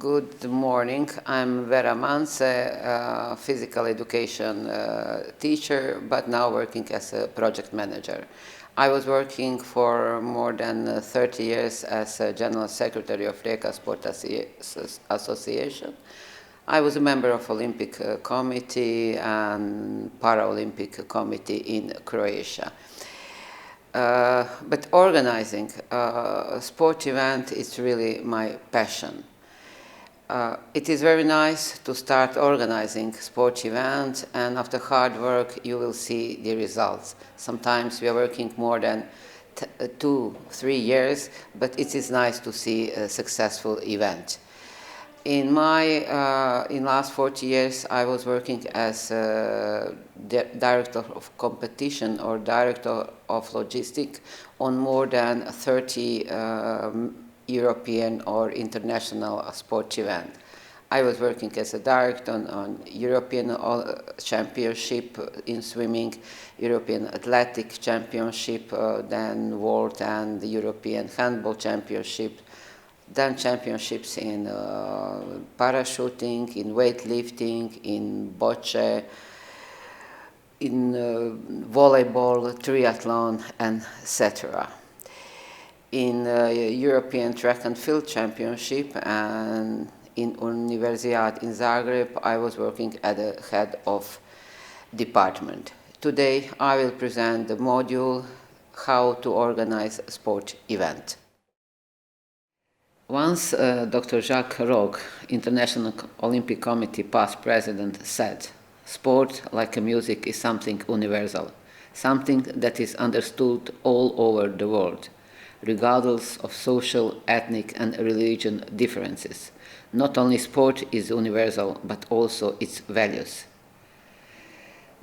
Good morning. I'm Vera Mance, a physical education teacher, but now working as a project manager. I was working for more than 30 years as a General Secretary of Rijeka Sport Association. I was a member of Olympic Committee and Paralympic Committee in Croatia. But organizing a sport event is really my passion. It is very nice to start organizing sport events, and after hard work you will see the results. Sometimes we are working more than 2-3 years, but it is nice to see a successful event. In last 40 years, I was working as director of competition or director of logistics on more than 30 European or international sport event. I was working as a director on European Championship in swimming, European Athletic Championship, then World and European Handball Championship, then championships in parachuting, in weightlifting, in bocce, in volleyball, triathlon, and etc. In European Track and Field Championship and in Universiad in Zagreb, I was working as the head of department. Today, I will present the module How to Organize a Sport Event. Once Dr. Jacques Rogge, International Olympic Committee past president, said, "Sport, like music, is something universal, something that is understood all over the world, regardless of social, ethnic, and religious differences. Not only sport is universal, but also its values."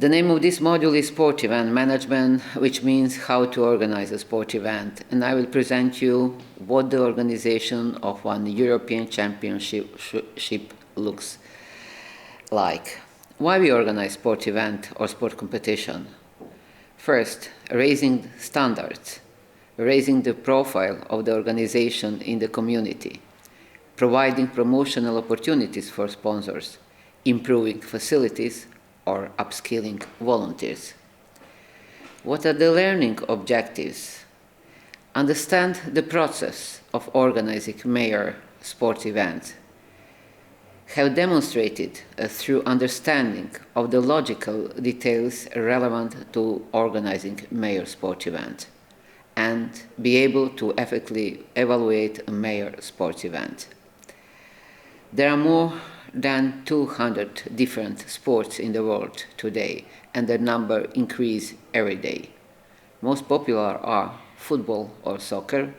The name of this module is Sport Event Management, which means how to organize a sport event, and I will present you what the organization of one European Championship looks like. Why we organize sport event or sport competition? First, raising standards, raising the profile of the organization in the community, providing promotional opportunities for sponsors, improving facilities, or upskilling volunteers. What are the learning objectives? Understand the process of organizing major sports events. Have demonstrated through understanding of the logical details relevant to organizing major sport event, and be able to effectively evaluate a major sports event. There are more than 200 different sports in the world today, and their number increases every day. Most popular are football or soccer,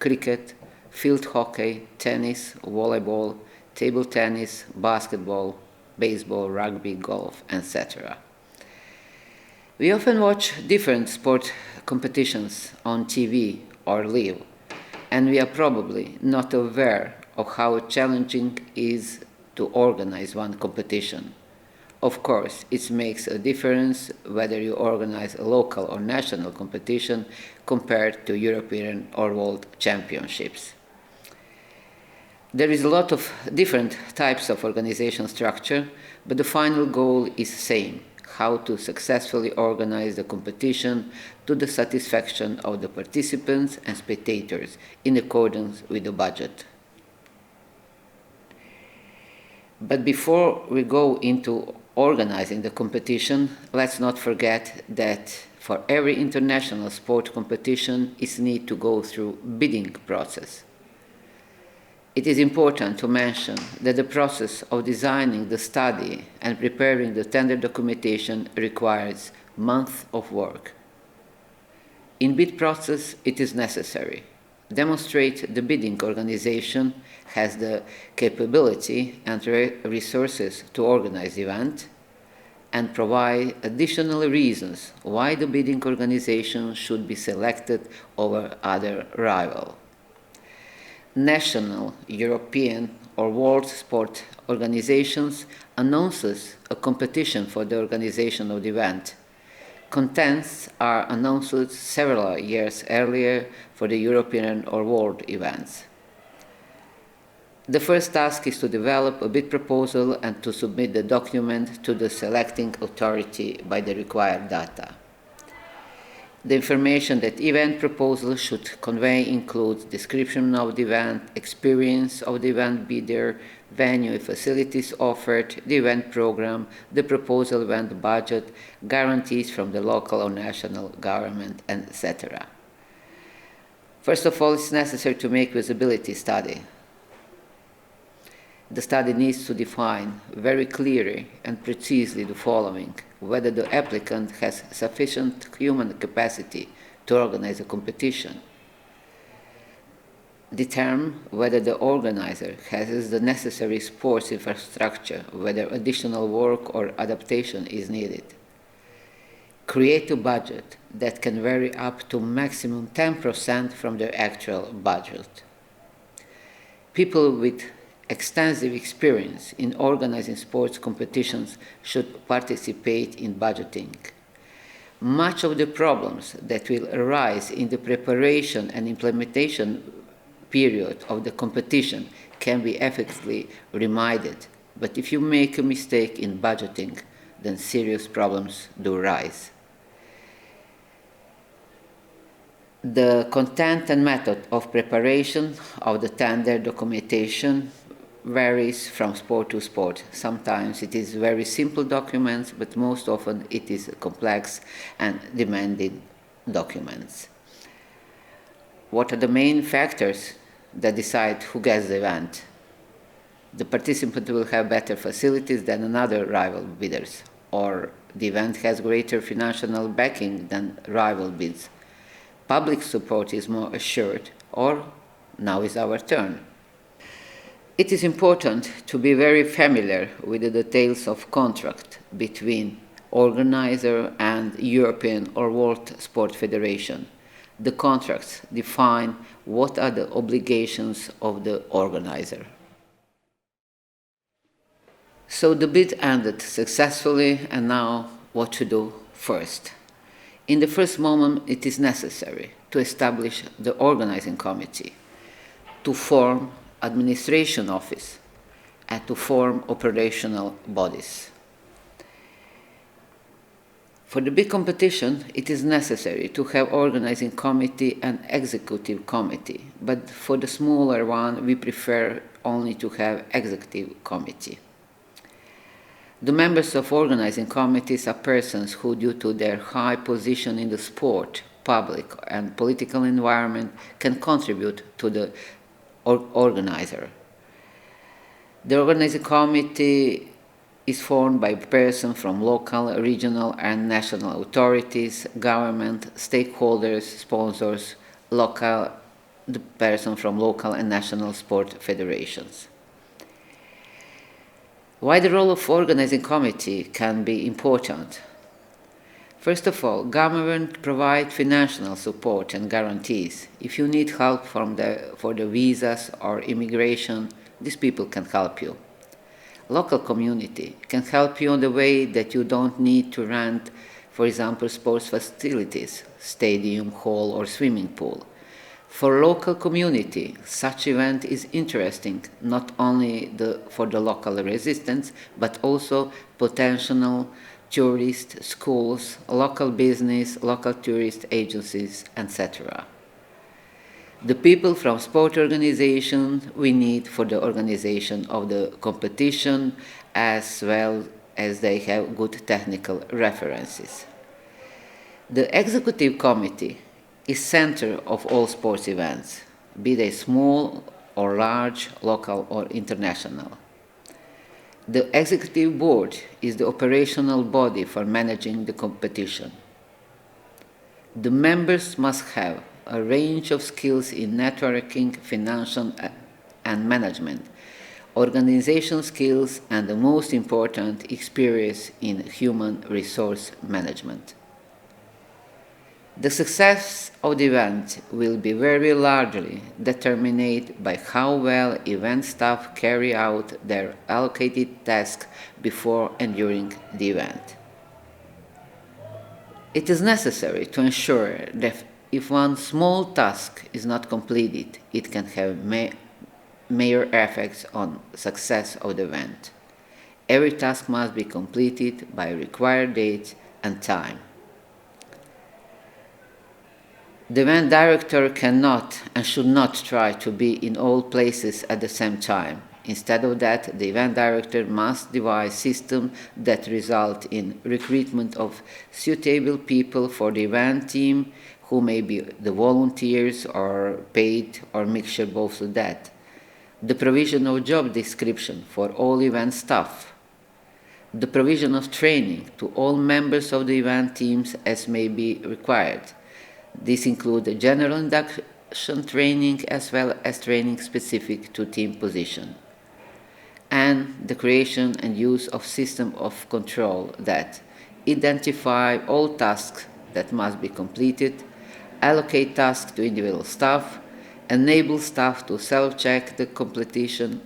cricket, field hockey, tennis, volleyball, table tennis, basketball, baseball, rugby, golf, etc. We often watch different sport competitions on TV or live, and we are probably not aware of how challenging it is to organize one competition. Of course, it makes a difference whether you organize a local or national competition compared to European or World Championships. There is a lot of different types of organization structure, but the final goal is the same: how to successfully organize the competition to the satisfaction of the participants and spectators in accordance with the budget. But before we go into organizing the competition, let's not forget that for every international sport competition, it needs to go through bidding process. It is important to mention that the process of designing the study and preparing the tender documentation requires months of work. In bid process, it is necessary demonstrate the bidding organization has the capability and resources to organize the event, and provide additional reasons why the bidding organization should be selected over other rival. National, European, or world sport organizations announces a competition for the organization of the event. Contents are announced several years earlier for the European or world events. The first task is to develop a bid proposal and to submit the document to the selecting authority by the required data. The information that event proposal should convey includes description of the event, experience of the event bidder, venue and facilities offered, the event program, the proposal event budget, guarantees from the local or national government, etc. First of all, it's necessary to make visibility study. The study needs to define very clearly and precisely the following: whether the applicant has sufficient human capacity to organize a competition, determine whether the organizer has the necessary sports infrastructure, whether additional work or adaptation is needed, create a budget that can vary up to maximum 10% from the actual budget. People with extensive experience in organizing sports competitions should participate in budgeting. Much of the problems that will arise in the preparation and implementation period of the competition can be effectively remedied, but if you make a mistake in budgeting, then serious problems do arise. The content and method of preparation of the tender documentation varies from sport to sport. Sometimes it is very simple documents, but most often it is complex and demanding documents. What are the main factors that decide who gets the event? The participant will have better facilities than another rival bidders, or the event has greater financial backing than rival bids. Public support is more assured, or now is our turn. It is important to be very familiar with the details of contract between organizer and European or World Sport Federation. The contracts define what are the obligations of the organizer. So the bid ended successfully, and now what to do first? In the first moment, it is necessary to establish the organizing committee, to form administration office, and to form operational bodies. For the big competition, it is necessary to have organizing committee and executive committee, but for the smaller one, we prefer only to have executive committee. The members of organizing committees are persons who, due to their high position in the sport, public, and political environment, can contribute to the organizer. The organizing committee is formed by persons from local, regional, and national authorities, government, stakeholders, sponsors, the person from local and national sport federations. Why the role of organizing committee can be important? First of all, government provides financial support and guarantees. If you need help for the visas or immigration, these people can help you. Local community can help you in the way that you don't need to rent, for example, sports facilities, stadium, hall, or swimming pool. For local community, such event is interesting not only for the local residents, but also potential tourists, schools, local business, local tourist agencies, etc. The people from sport organizations we need for the organization of the competition, as well as they have good technical references. The executive committee is center of all sports events, be they small or large, local or international. The executive board is the operational body for managing the competition. The members must have a range of skills in networking, financial and management, organization skills, and the most important, experience in human resource management. The success of the event will be very largely determined by how well event staff carry out their allocated tasks before and during the event. It is necessary to ensure that if one small task is not completed, it can have major effects on success of the event. Every task must be completed by a required date and time. The event director cannot and should not try to be in all places at the same time. Instead of that, the event director must devise systems that result in recruitment of suitable people for the event team, who may be the volunteers or paid or mixture both of that. The provision of job description for all event staff. The provision of training to all members of the event teams as may be required. This includes general induction training as well as training specific to team position. And the creation and use of system of control that identify all tasks that must be completed, allocate tasks to individual staff, enable staff to self-check the completion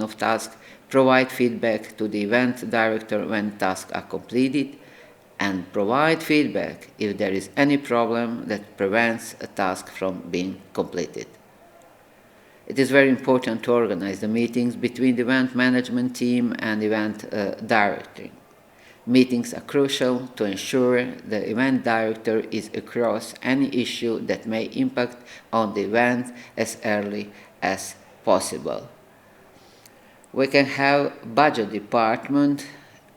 of tasks, provide feedback to the event director when tasks are completed, and provide feedback if there is any problem that prevents a task from being completed. It is very important to organize the meetings between the event management team and event director. Meetings are crucial to ensure the event director is across any issue that may impact on the event as early as possible. We can have budget department,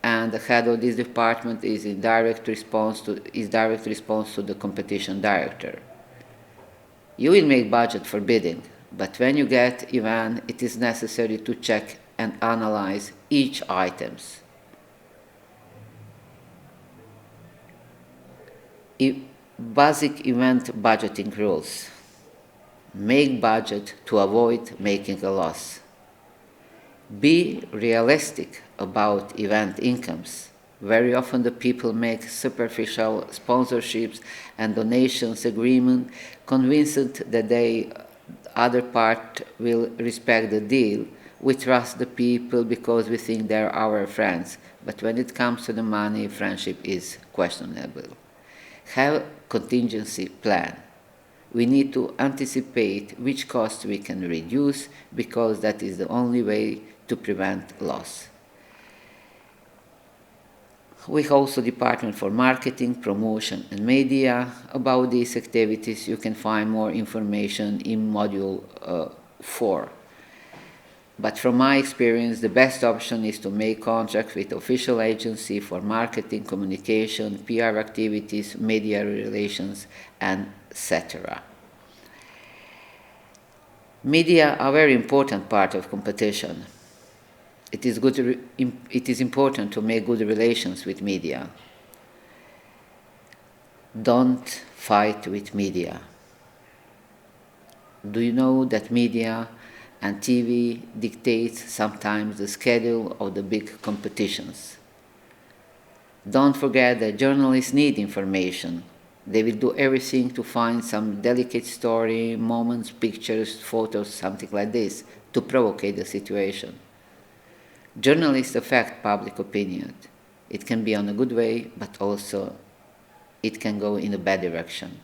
and the head of this department is in direct response to the competition director. You will make budget for bidding, but when you get event, it is necessary to check and analyze each items. Basic event budgeting rules. Make budget to avoid making a loss. Be realistic about event incomes. Very often the people make superficial sponsorships and donations agreement, convinced that the other part will respect the deal. We trust the people because we think they're our friends, but when it comes to the money, friendship is questionable. Have contingency plan. We need to anticipate which costs we can reduce because that is the only way to prevent loss. We have also Department for Marketing, Promotion and Media. About these activities you can find more information in Module 4. But from my experience, the best option is to make contracts with official agency for marketing, communication, PR activities, media relations, and etc. Media are a very important part of competition. It is important to make good relations with media. Don't fight with media. Do you know that media and TV dictates sometimes the schedule of the big competitions? Don't forget that journalists need information. They will do everything to find some delicate story, moments, pictures, photos, something like this, to provoke the situation. Journalists affect public opinion. It can be on a good way, but also it can go in a bad direction.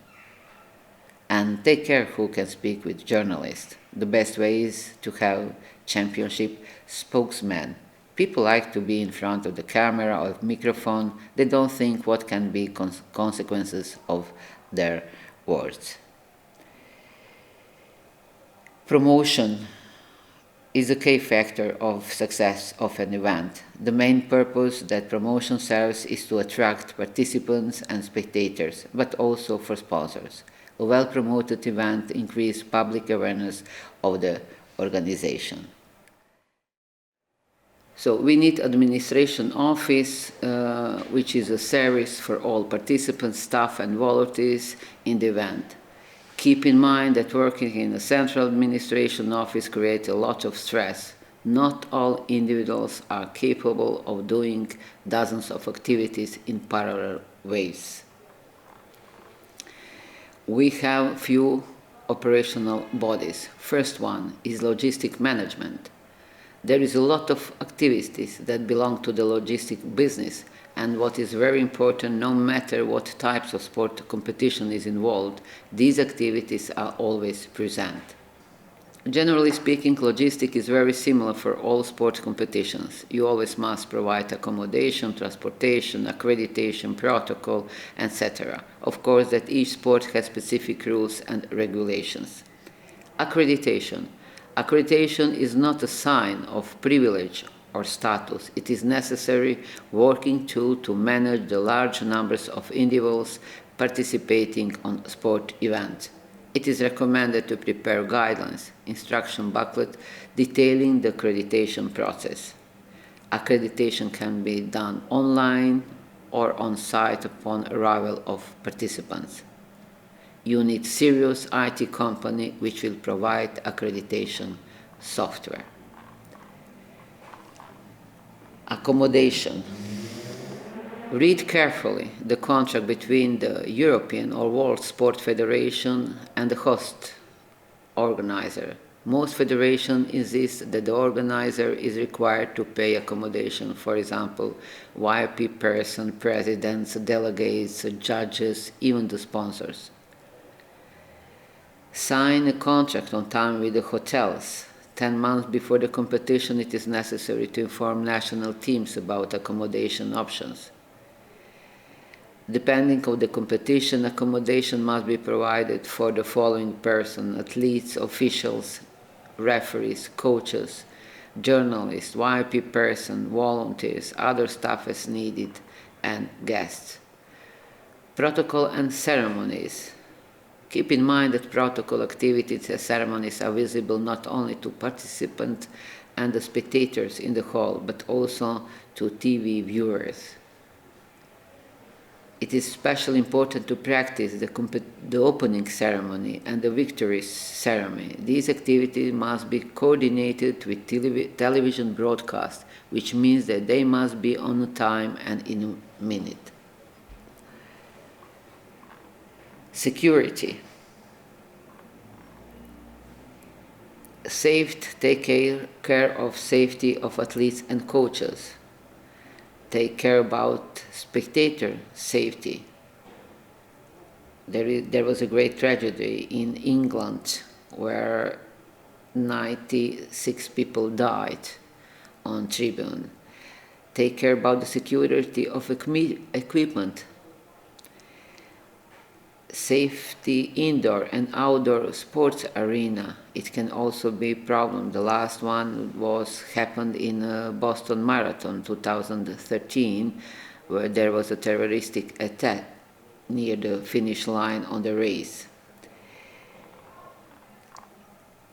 And take care who can speak with journalists. The best way is to have championship spokesmen. People like to be in front of the camera or microphone. They don't think what can be consequences of their words. Promotion is a key factor of success of an event. The main purpose that promotion serves is to attract participants and spectators, but also for sponsors. A well-promoted event increases public awareness of the organization. So we need administration office, which is a service for all participants, staff and volunteers in the event. Keep in mind that working in a central administration office creates a lot of stress. Not all individuals are capable of doing dozens of activities in parallel ways. We have few operational bodies. First one is logistic management. There is a lot of activities that belong to the logistic business, and what is very important, no matter what types of sport competition is involved, these activities are always present. Generally speaking, logistics is very similar for all sport competitions. You always must provide accommodation, transportation, accreditation, protocol, etc. Of course, that each sport has specific rules and regulations. Accreditation. Accreditation is not a sign of privilege or status. It is necessary working tool to manage the large numbers of individuals participating on sport events. It is recommended to prepare guidelines, instruction booklet detailing the accreditation process. Accreditation can be done online or on site upon arrival of participants. You need serious IT company which will provide accreditation software. Accommodation. Read carefully the contract between the European or World Sport Federation and the host organizer. Most federations insist that the organizer is required to pay accommodation, for example, VIP person, presidents, delegates, judges, even the sponsors. Sign a contract on time with the hotels. 10 months before the competition, it is necessary to inform national teams about accommodation options. Depending on the competition, accommodation must be provided for the following persons: athletes, officials, referees, coaches, journalists, VIP person, volunteers, other staff as needed, and guests. Protocol and ceremonies. Keep in mind that protocol activities and ceremonies are visible not only to participants and the spectators in the hall, but also to TV viewers. It is especially important to practice the opening ceremony and the victory ceremony. These activities must be coordinated with television broadcast, which means that they must be on time and in a minute. Security. Take care of safety of athletes and coaches. Take care about spectator safety. There was a great tragedy in England where 96 people died on tribune. Take care about the security of equipment. Safety indoor and outdoor sports arena. It can also be a problem. The last one happened in Boston Marathon 2013, where there was a terroristic attack near the finish line on the race.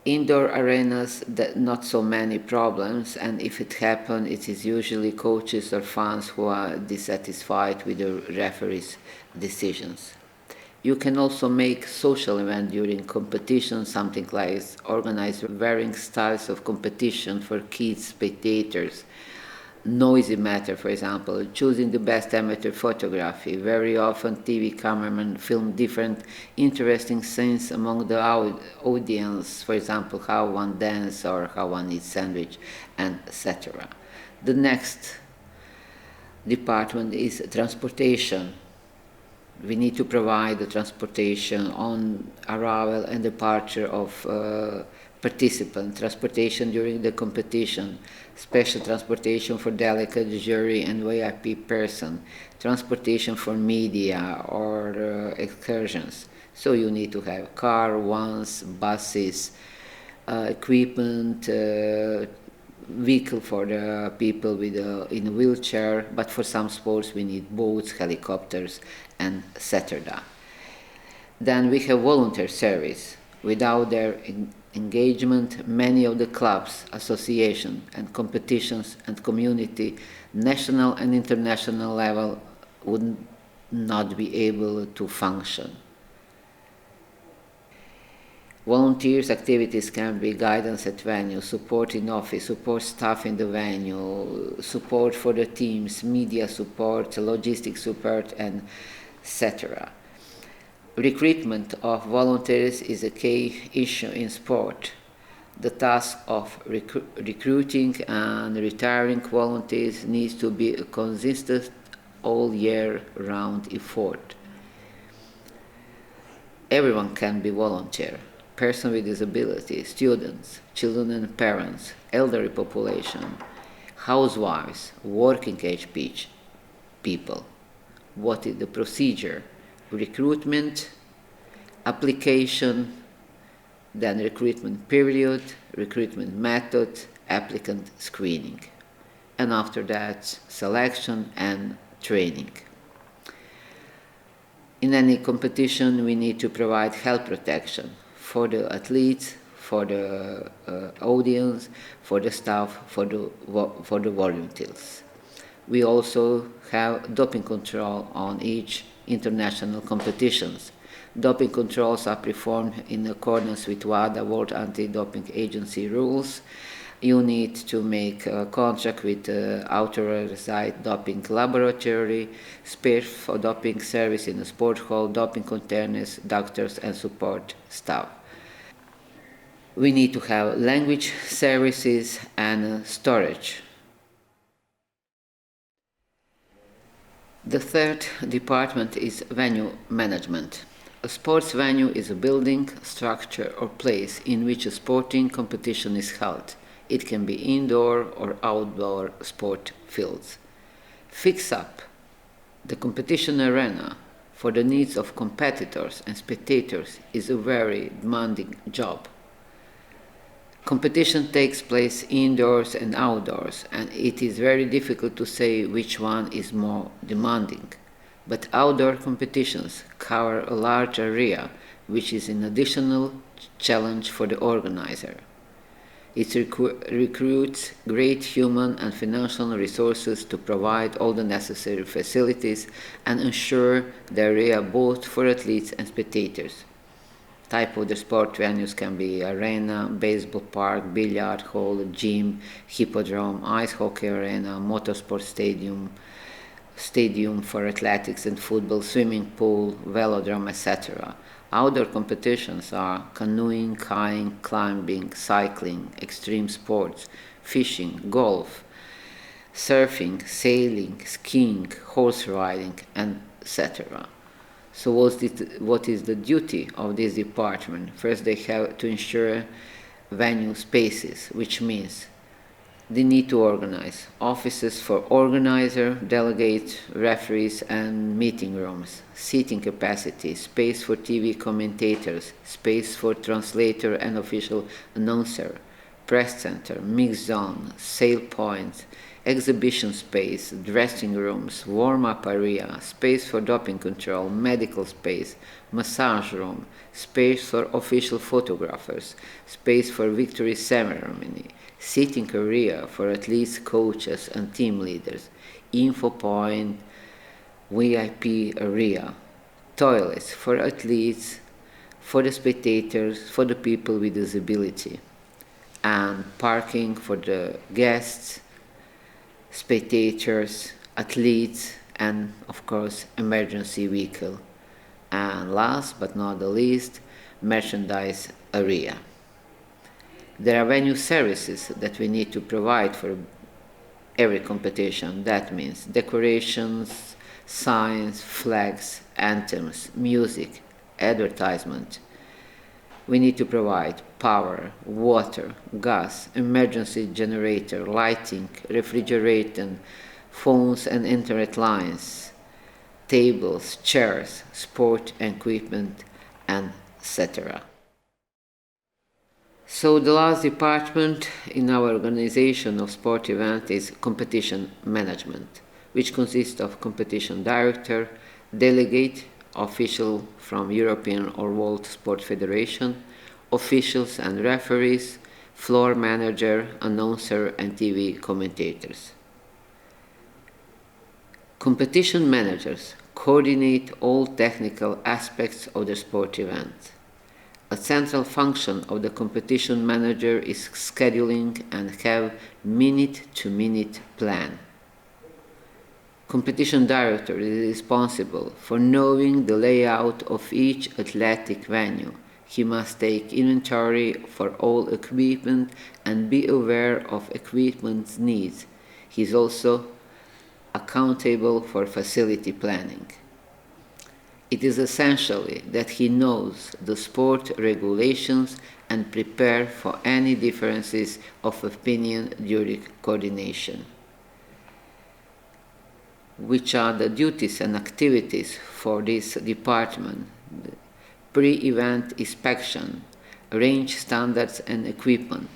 Indoor arenas, not so many problems, and if it happens, it is usually coaches or fans who are dissatisfied with the referee's decisions. You can also make social events during competition, something like organize varying styles of competition for kids, spectators. Noisy matter, for example, choosing the best amateur photography. Very often TV cameramen film different interesting scenes among the audience, for example, how one dances or how one eats sandwich, and etc. The next department is transportation. We need to provide the transportation on arrival and departure of participants, transportation during the competition, special transportation for delegate, jury, and VIP person, transportation for media or excursions. So you need to have car, vans, buses, equipment, vehicle for the people in a wheelchair, but for some sports we need boats, helicopters, and etc. Then we have volunteer service. Without their engagement, many of the clubs, associations, and competitions and community, national and international level, would not be able to function. Volunteers' activities can be guidance at venue, support in office, support staff in the venue, support for the teams, media support, logistics support, and etc. Recruitment of volunteers is a key issue in sport. The task of recruiting and retiring volunteers needs to be a consistent all year round effort. Everyone can be volunteer. persons with disability, students, children and parents, elderly population, housewives, working age people. What is the procedure? Recruitment, application, then recruitment period, recruitment method, applicant screening, and after that selection and training. In any competition we need to provide health protection for the athletes, for the audience, for the staff, for the volunteers. We also have doping control on each international competitions. Doping controls are performed in accordance with WADA, World Anti-Doping Agency rules. You need to make a contract with the authorized doping laboratory, space for doping service in the sport hall, doping containers, doctors and support staff. We need to have language services and storage. The third department is venue management. A sports venue is a building, structure or place in which a sporting competition is held. It can be indoor or outdoor sport fields. Fix up the competition arena for the needs of competitors and spectators is a very demanding job. Competition takes place indoors and outdoors, and it is very difficult to say which one is more demanding. But outdoor competitions cover a large area, which is an additional challenge for the organizer. It recruits great human and financial resources to provide all the necessary facilities and ensure the area both for athletes and spectators. Type of the sport venues can be arena, baseball park, billiard hall, gym, hippodrome, ice hockey arena, motorsport stadium for athletics and football, swimming pool, velodrome, etc. Outdoor competitions are canoeing, kayaking, climbing, cycling, extreme sports, fishing, golf, surfing, sailing, skiing, horse riding, etc. So what is the duty of this department? First, they have to ensure venue spaces, which means they need to organize offices for organizer, delegates, referees, and meeting rooms, seating capacity, space for TV commentators, space for translator and official announcer, press center, mix zone, sale points, exhibition space, dressing rooms, warm-up area, space for doping control, medical space, massage room, space for official photographers, space for victory ceremony, seating area for athletes, coaches and team leaders, info point, VIP area, toilets for athletes, for the spectators, for the people with disability, and parking for the guests, spectators, athletes, and of course emergency vehicle. And last but not the least, merchandise area. There are venue services that we need to provide for every competition. That means decorations, signs, flags, anthems, music, advertisement. We need to provide power, water, gas, emergency generator, lighting, refrigerator, phones and internet lines, tables, chairs, sport equipment, and etc. So the last department in our organization of sport event is competition management, which consists of competition director, delegate, official from European or World Sport Federation, officials and referees, floor manager, announcer and TV commentators. Competition managers coordinate all technical aspects of the sport event. A central function of the competition manager is scheduling and have minute-to-minute plan. Competition director is responsible for knowing the layout of each athletic venue. He must take inventory for all equipment and be aware of equipment's needs. He is also accountable for facility planning. It is essentially that he knows the sport regulations and prepare for any differences of opinion during coordination. Which are the duties and activities for this department? Pre-event inspection, range standards and equipment,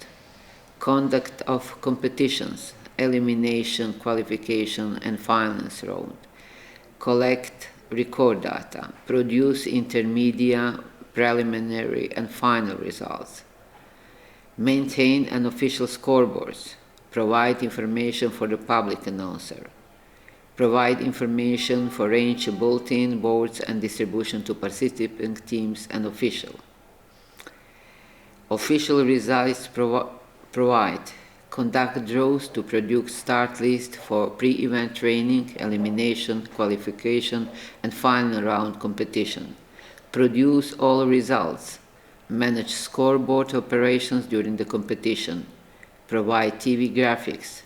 conduct of competitions, elimination, qualification and finals round, collect, record data, produce intermediate, preliminary and final results, maintain an official scoreboards, provide information for the public announcer, provide information for range bulletin boards and distribution to participating teams and officials. Official results provide, conduct draws to produce start list for pre-event training, elimination, qualification, and final round competition. Produce all results. Manage scoreboard operations during the competition. Provide TV graphics.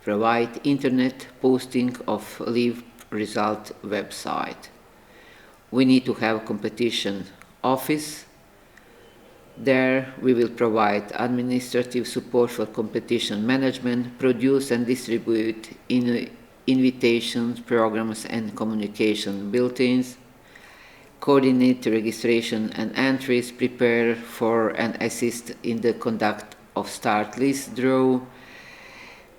Provide internet posting of live result website. We need to have a competition office. There we will provide administrative support for competition management, produce and distribute invitations, programs and communication bulletins, coordinate registration and entries, prepare for and assist in the conduct of start list draw,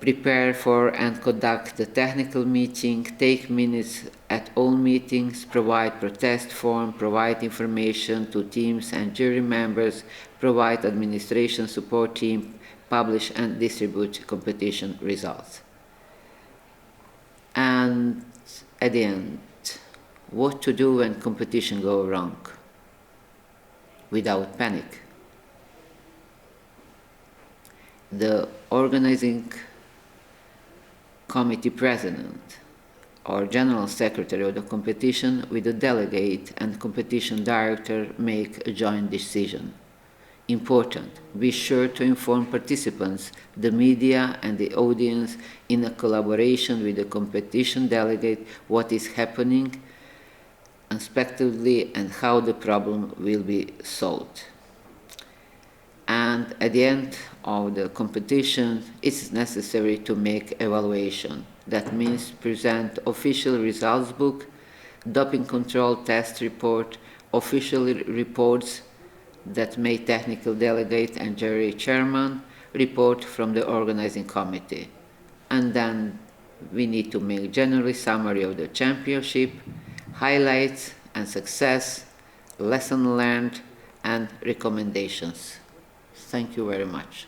prepare for and conduct the technical meeting, take minutes at all meetings, provide protest form, provide information to teams and jury members, provide administration support team, publish and distribute competition results. And at the end, what to do when competition goes wrong without panic. The organizing committee president or general secretary of the competition with the delegate and competition director make a joint decision. Important, be sure to inform participants, the media and the audience in a collaboration with the competition delegate what is happening unexpectedly and how the problem will be solved. And at the end of the competition, it's necessary to make evaluation. That means present official results book, doping control test report, official reports that may technical delegate and jury chairman, report from the organizing committee. And then we need to make generally summary of the championship, highlights and success, lesson learned and recommendations. Thank you very much.